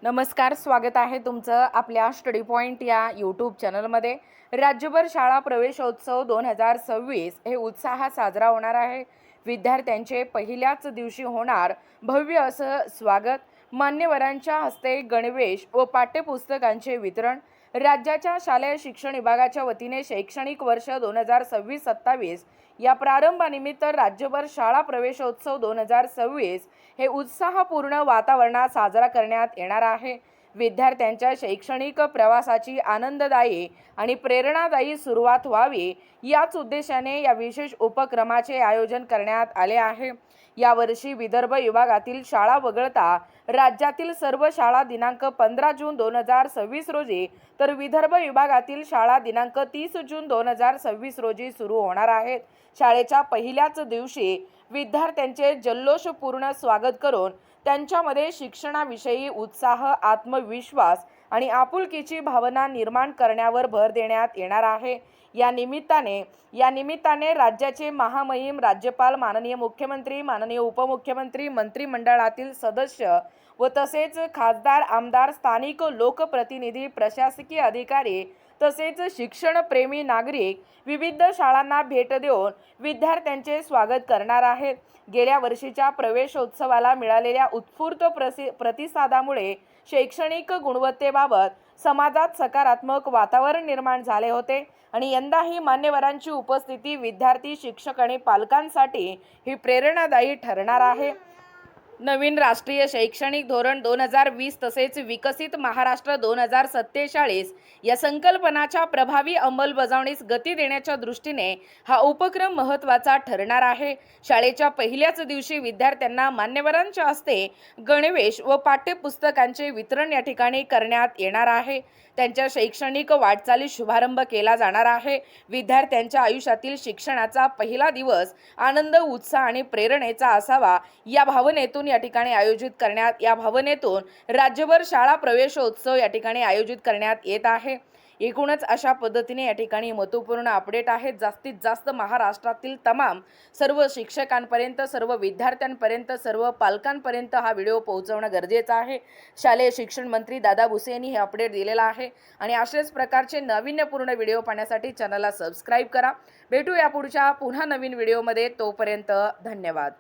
नमस्कार, स्वागत आहे तुमचं आपल्या स्टडी पॉइंट या यूट्यूब चॅनलमध्ये। राज्यभर शाळा प्रवेशोत्सव 2026 हे उत्साहात साजरा होणार आहे। विद्यार्थ्यांचे पहिल्याच दिवशी होणार भव्य असं स्वागत, मान्यवरांच्या हस्ते गणवेश व पाठ्यपुस्तकांचे वितरण। राज्याच्या शालेय शिक्षण विभागाच्या वतीने शैक्षणिक वर्ष 2026-27 या प्रारंभानिमित्त राज्यभर शाळा प्रवेशोत्सव 2026 हे उत्साहपूर्ण वातावरणात साजरा करण्यात येणार आहे। विद्यार्थ्यांच्या शैक्षणिक प्रवासाची आनंददायी आणि प्रेरणादायी सुरुवात व्हावी याच उद्देशाने या विशेष उपक्रमाचे आयोजन करण्यात आले आहे। यावर्षी विदर्भ विभागातील शाळा वगळता राज्यातील सर्व शाळा दिनांक 15 जून 2026 रोजी, तर विदर्भ विभागातील शाळा दिनांक 30 जून 2026 रोजी सुरू होणार आहेत। शाळेच्या पहिल्याच दिवशी विद्यार्थ्यांचे जल्लोषपूर्ण स्वागत करून त्यांच्यामध्ये शिक्षणाविषयी उत्साह, आत्मविश्वास आणि आपुलकीची भावना निर्माण करण्यावर भर देण्यात येणार आहे। या निमित्ताने राज्याचे महामहिम राज्यपाल, माननीय मुख्यमंत्री, माननीय उपमुख्यमंत्री, मंत्रिमंडळातील सदस्य व तसेच खासदार, आमदार, स्थानिक लोकप्रतिनिधी, प्रशासकीय अधिकारी तसेच शिक्षणप्रेमी नागरिक विविध शाळांना भेट देऊन विद्यार्थ्यांचे स्वागत करणार आहेत। गेल्या वर्षीच्या प्रवेशोत्सवाला मिळालेल्या उत्स्फूर्त प्रतिसादामुळे शैक्षणिक गुणवत्तेबाबत समाजात सकारात्मक वातावरण निर्माण झाले होते आणि यंदाही मान्यवरांची उपस्थिती विद्यार्थी, शिक्षक आणि पालकांसाठी ही प्रेरणादायी ठरणार आहे। नवीन राष्ट्रीय शैक्षणिक धोरण 2020 तसेच विकसित महाराष्ट्र 2047 या संकल्पनाच्या प्रभावी अंमलबजावणीस गती देण्याच्या दृष्टीने हा उपक्रम महत्त्वाचा ठरणार आहे। शाळेच्या पहिल्याच दिवशी विद्यार्थ्यांना मान्यवरांच्या हस्ते गणवेश व पाठ्यपुस्तकांचे वितरण या ठिकाणी करण्यात येणार आहे। त्यांच्या शैक्षणिक वाटचालीस शुभारंभ केला जाणार आहे। विद्यार्थ्यांच्या आयुष्यातील शिक्षणाचा पहिला दिवस आनंद, उत्साह आणि प्रेरणेचा असावा या भावनेतून या भावनेतून राज्यभर शाळा प्रवेशोत्सव या ठिकाणी आयोजित करण्यात येत आहे। एकूणच अशा पद्धतीने या ठिकाणी महत्त्वपूर्ण अपडेट आहेत। जास्तीत जास्त महाराष्ट्रातील तमाम सर्व शिक्षकांपर्यंत, सर्व विद्यार्थ्यांपर्यंत, सर्व पालकांपर्यंत हा व्हिडिओ पोहोचवणं गरजेचं आहे। शालेय शिक्षण मंत्री दादा भुसे यांनी हे अपडेट दिलेला आहे आणि अशाच प्रकारचे नाविन्यपूर्ण व्हिडिओ पाहण्यासाठी चॅनलला सबस्क्राईब करा। भेटूया पुढच्या पुन्हा नवीन व्हिडिओमध्ये, तोपर्यंत धन्यवाद।